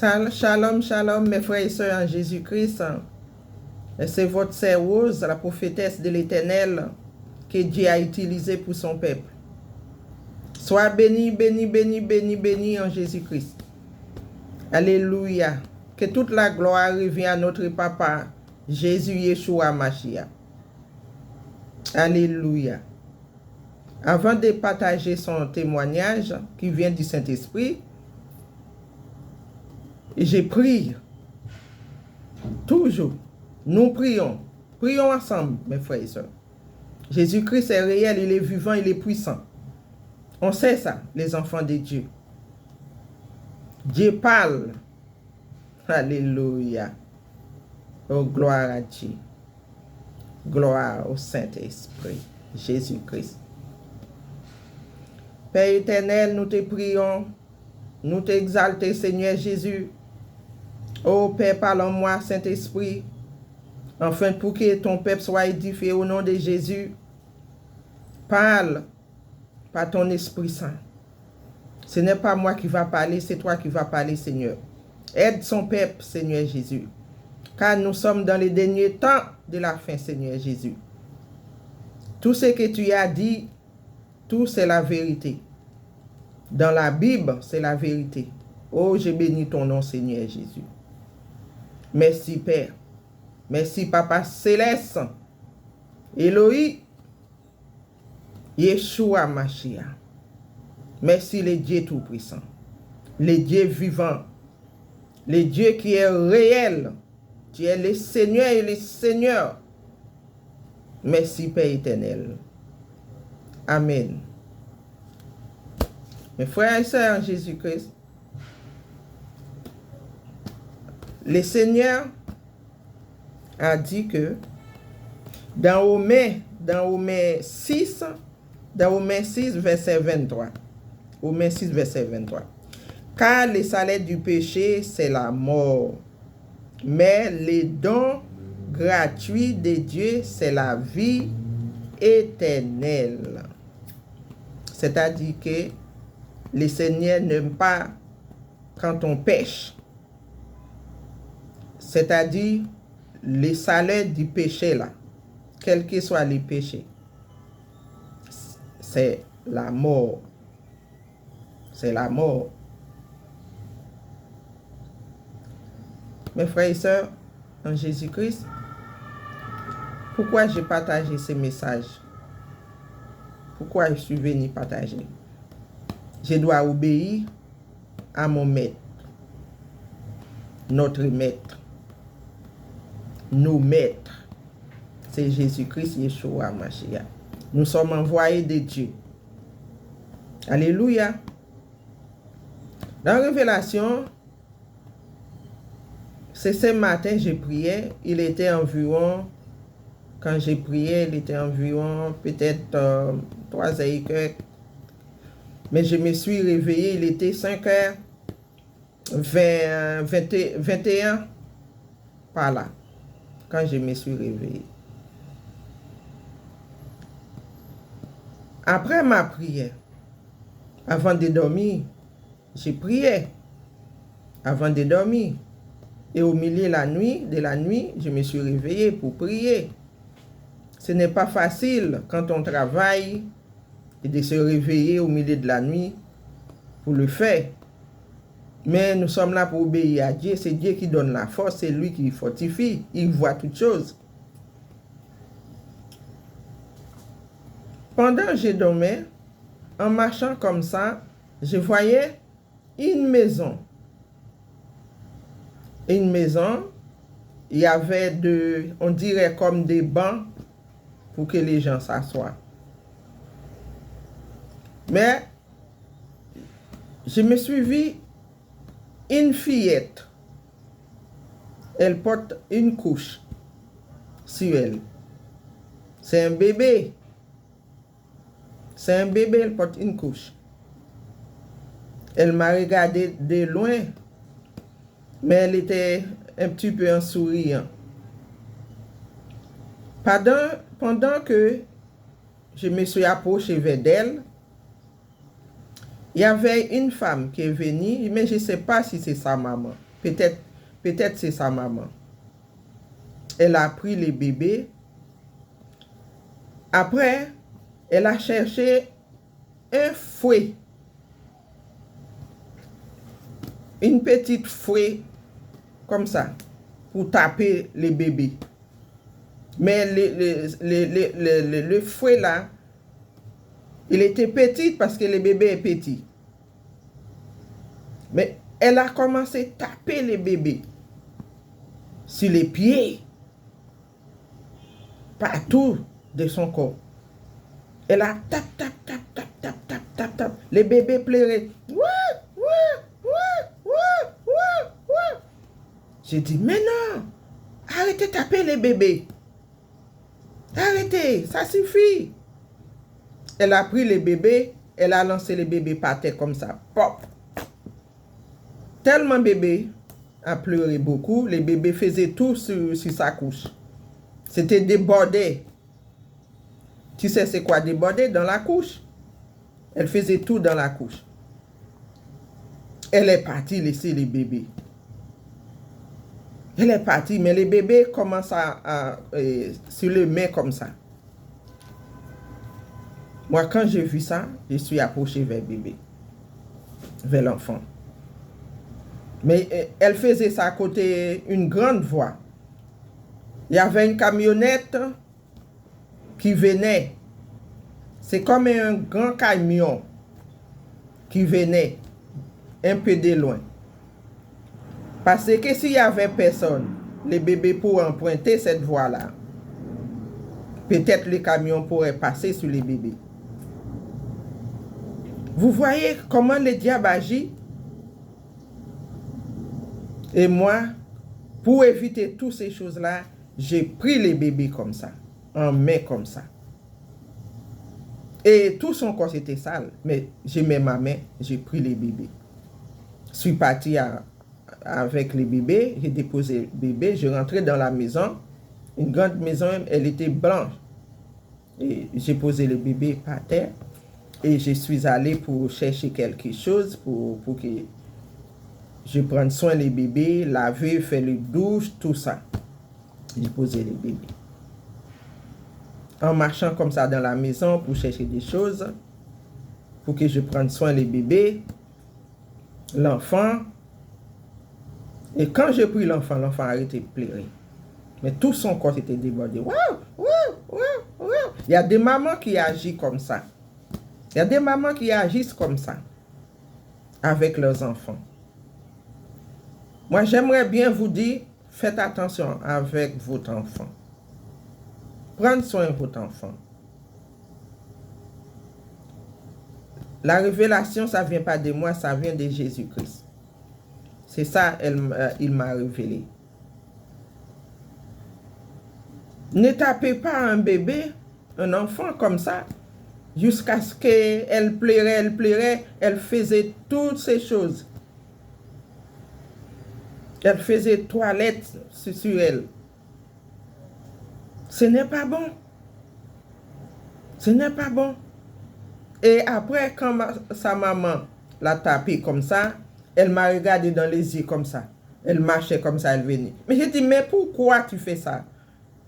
Shalom, shalom, mes frères et sœurs en Jésus-Christ. C'est votre sœur Rose, la prophétesse de l'Éternel, que Dieu a utilisée pour son peuple. Sois béni, béni, béni, béni, béni en Jésus-Christ. Alléluia. Que toute la gloire revienne à notre Papa, Jésus Yeshua Mashiach. Alléluia. Avant de partager son témoignage qui vient du Saint-Esprit, j'ai prié. Toujours. Nous prions. Prions ensemble, mes frères et sœurs. Jésus-Christ est réel, il est vivant, il est puissant. On sait ça, les enfants de Dieu. Dieu parle. Alléluia. Oh, gloire à Dieu. Gloire au Saint-Esprit. Jésus-Christ. Père éternel, nous te prions. Nous t'exaltons, Seigneur Jésus. Oh Père, parle en moi, Saint-Esprit, afin pour que ton peuple soit édifié au nom de Jésus. Parle par ton Esprit Saint. Ce n'est pas moi qui va parler, c'est toi qui vas parler, Seigneur. Aide son peuple, Seigneur Jésus. Car nous sommes dans les derniers temps de la fin, Seigneur Jésus. Tout ce que tu as dit, tout c'est la vérité. Dans la Bible, c'est la vérité. Oh, je bénis ton nom, Seigneur Jésus. Merci, Père. Merci, Papa Céleste. Elohim, Yeshua Mashiach. Merci, le Dieu Tout-Puissant. Le Dieu vivant. Le Dieu qui est réel. Tu es le Seigneur et le Seigneur. Merci, Père éternel. Amen. Mes frères et sœurs en Jésus-Christ, le Seigneur a dit que dans Romains 6, verset 23, Romains 6, verset 23, car le salaire du péché, c'est la mort, mais le don gratuit de Dieu, c'est la vie éternelle. C'est-à-dire que le Seigneur n'aime pas quand on pêche. C'est-à-dire le salaire du péché là, quel que soit le péché, c'est la mort. C'est la mort. Mes frères et sœurs, en Jésus-Christ, pourquoi j'ai partagé ces messages? Pourquoi je suis venu partager? Je dois obéir à mon maître, notre maître. Nos maîtres, c'est Jésus-Christ, Yeshua Mashiach. Nous sommes envoyés de Dieu. Alléluia. Dans Révélation, c'est ce matin j'ai prié. Il était environ, quand j'ai prié, il était environ peut-être 3 heures et quelques. Mais je me suis réveillé, il était 5h21 par là. Quand je me suis réveillé. Après ma prière, avant de dormir, j'ai prié. Avant de dormir. Et au milieu de la nuit, je me suis réveillé pour prier. Ce n'est pas facile quand on travaille et de se réveiller au milieu de la nuit pour le faire. Mais nous sommes là pour obéir à Dieu. C'est Dieu qui donne la force. C'est lui qui fortifie. Il voit toutes choses. Pendant que je dormais, en marchant comme ça, je voyais une maison. Une maison, il y avait on dirait comme des bancs pour que les gens s'assoient. Mais, je me suis vu une fillette, elle porte une couche sur elle. C'est un bébé. C'est un bébé, elle porte une couche. Elle m'a regardé de loin, mais elle était un petit peu en souriant. Pendant que je me suis approché vers d'elle, il y avait une femme qui est venue, mais je ne sais pas si c'est sa maman. Peut-être c'est sa maman. Elle a pris les bébés. Après, elle a cherché un fouet. Une petite fouet comme ça pour taper les bébés. Mais le fouet là, il était petit parce que le bébé est petit. Mais elle a commencé à taper les bébés sur les pieds, partout de son corps. Elle a tap. Les bébés pleuraient. J'ai dit, mais non, arrêtez de taper les bébés. Arrêtez, ça suffit. Elle a pris les bébés, elle a lancé les bébés par terre comme ça. Pop. Tellement bébé a pleuré beaucoup, les bébés faisaient tout sur sa couche. C'était débordé. Tu sais c'est quoi débordé? Dans la couche. Elle faisait tout dans la couche. Elle est partie laisser les bébés. Elle est partie, mais les bébés commencent sur les mains comme ça. Moi, quand j'ai vu ça, je suis approché vers le bébé, vers l'enfant. Mais elle faisait ça à côté d'une grande voie. Il y avait une camionnette qui venait. C'est comme un grand camion qui venait un peu de loin. Parce que s'il n'y avait personne, les bébés pourraient emprunter cette voie-là. Peut-être le camion pourrait passer sur les bébés. Vous voyez comment le diable agit? Et moi, pour éviter toutes ces choses-là, j'ai pris les bébés comme ça, en main comme ça. Et tout son corps était sale, mais j'ai mis ma main, j'ai pris les bébés. Je suis parti avec les bébés, j'ai déposé le bébé, je rentrais dans la maison, une grande maison, elle était blanche. Et j'ai posé le bébé par terre et je suis allé pour chercher quelque chose pour que je prenne soin des bébés, laver, faire les douches, tout ça. J'ai posé les bébés. En marchant comme ça dans la maison pour chercher des choses, pour que je prenne soin des bébés, l'enfant. Et quand j'ai pris l'enfant, l'enfant a arrêté de pleurer. Mais tout son corps était débordé. Il y a des mamans qui agissent comme ça. Il y a des mamans qui agissent comme ça avec leurs enfants. Moi, j'aimerais bien vous dire, faites attention avec votre enfant. Prenez soin de votre enfant. La révélation, ça ne vient pas de moi, ça vient de Jésus-Christ. C'est ça, il m'a révélé. Ne tapez pas un bébé, un enfant comme ça, jusqu'à ce qu'elle pleurait, elle faisait toutes ces choses. Elle faisait toilette sur elle. Ce n'est pas bon. Ce n'est pas bon. Et après, quand sa maman l'a tapé comme ça, elle m'a regardé dans les yeux comme ça. Elle marchait comme ça, elle venait. Mais j'ai dit, mais pourquoi tu fais ça?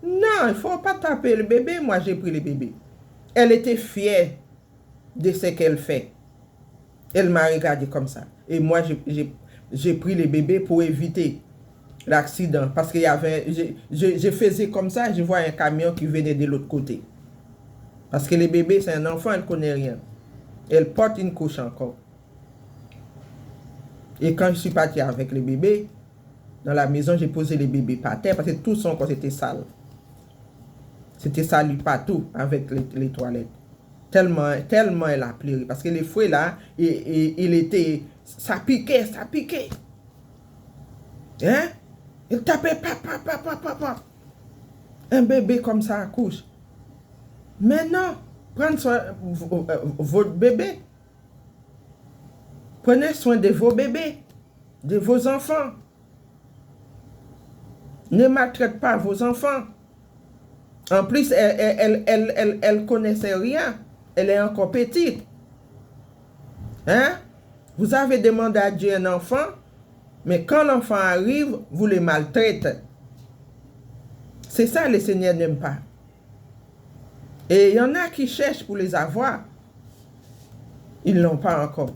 Non, il ne faut pas taper le bébé. Moi, j'ai pris le bébé. Elle était fière de ce qu'elle fait. Elle m'a regardé comme ça. Et moi, j'ai pris le bébé pour éviter l'accident. Parce qu'il y avait... Je faisais comme ça, je vois un camion qui venait de l'autre côté. Parce que le bébé, c'est un enfant, elle ne connaît rien. Elle porte une couche encore. Et quand je suis parti avec le bébé, dans la maison, j'ai posé le bébé par terre parce que tout son corps était sale. C'était sali partout avec les toilettes. Tellement elle a pleuré. Parce que les fouets là, il était... Ça piquait. Hein? Il tapait papa. Un bébé comme ça accouche. Mais non, prenez soin de votre bébé. Prenez soin de vos bébés, de vos enfants. Ne maltraitez pas vos enfants. En plus, elle connaissait rien. Elle est encore petite. Hein? Vous avez demandé à Dieu un enfant. Mais quand l'enfant arrive, vous les maltraitez. C'est ça le Seigneur n'aime pas. Et il y en a qui cherchent pour les avoir. Ils ne l'ont pas encore.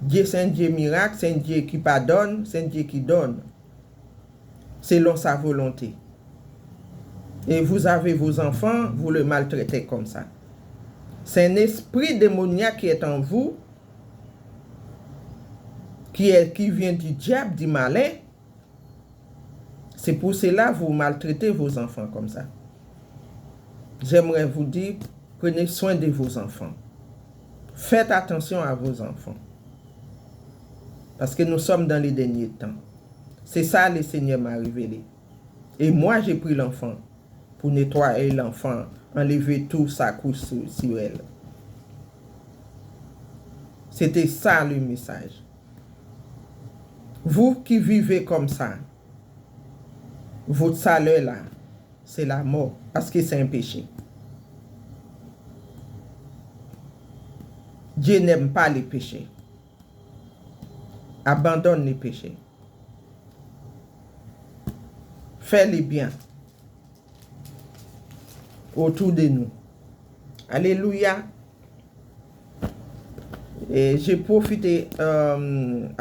Dieu, c'est un Dieu miracle, c'est un Dieu qui pardonne, c'est un Dieu qui donne, selon sa volonté. Et vous avez vos enfants, vous le maltraitez comme ça. C'est un esprit démoniaque qui est en vous, qui vient du diable, du malin. C'est pour cela que vous maltraitez vos enfants comme ça. J'aimerais vous dire, prenez soin de vos enfants. Faites attention à vos enfants. Parce que nous sommes dans les derniers temps. C'est ça que le Seigneur m'a révélé. Et moi, j'ai pris l'enfant pour nettoyer l'enfant, enlever tout ça couche sur elle. C'était ça le message. Vous qui vivez comme ça, votre salaire là, c'est la mort, parce que c'est un péché. Dieu n'aime pas les péchés. Abandonne les péchés. Fais-les bien autour de nous. Alléluia. Et j'ai profité à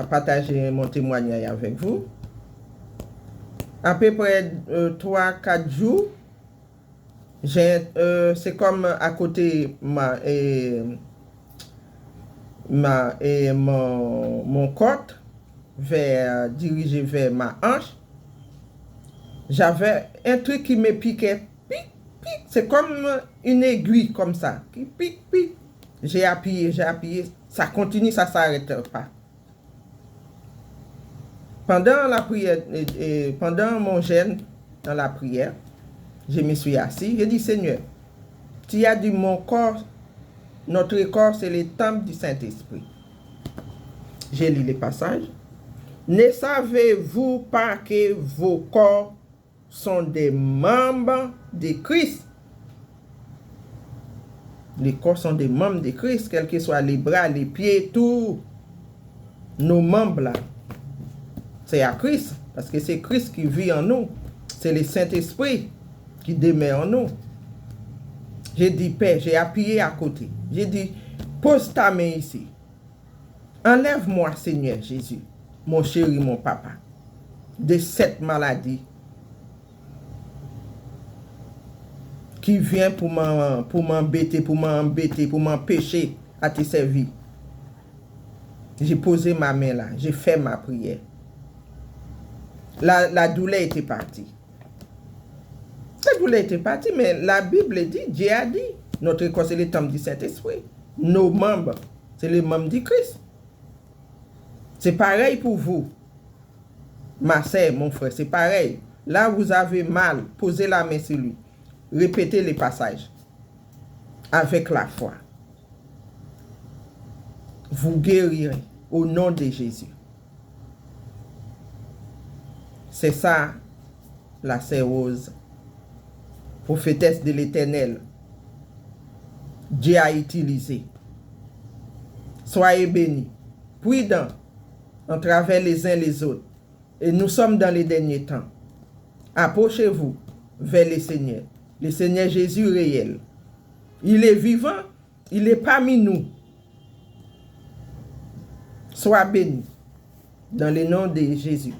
partager mon témoignage avec vous. À peu près 3-4 jours, c'est comme à côté mon côte, dirigé vers ma hanche. J'avais un truc qui me piquait. Pique, pique. C'est comme une aiguille comme ça. Qui pique, pique. J'ai appuyé. Ça continue, ça ne s'arrête pas. Pendant la prière, pendant mon jeûne dans la prière, je me suis assis. J'ai dit, Seigneur, tu as dit mon corps, notre corps, c'est le temple du Saint-Esprit. J'ai lu les passages. Ne savez-vous pas que vos corps sont des membres de Christ? Les corps sont des membres de Christ, quels que soient les bras, les pieds, tous nos membres là. C'est à Christ, parce que c'est Christ qui vit en nous. C'est le Saint-Esprit qui demeure en nous. J'ai dit, Père, j'ai appuyé à côté. J'ai dit, pose ta main ici. Enlève-moi, Seigneur Jésus, mon chéri, mon papa, de cette maladie qui vient pour m'embêter, pour m'empêcher à te servir. J'ai posé ma main là, j'ai fait ma prière. La douleur était partie. La douleur était partie, mais la Bible dit, Dieu a dit, notre corps c'est le temple du Saint-Esprit. Nos membres, c'est les membres du Christ. C'est pareil pour vous, ma sœur, mon frère, c'est pareil. Là, vous avez mal, posez la main sur lui. Répétez les passages avec la foi. Vous guérirez au nom de Jésus. C'est ça, la sœur Rose, prophétesse de l'Éternel. Dieu a utilisé. Soyez bénis, prudents, en travers les uns les autres. Et nous sommes dans les derniers temps. Approchez-vous vers le Seigneur Jésus réel. Il est vivant, il est parmi nous. Sois béni dans le nom de Jésus.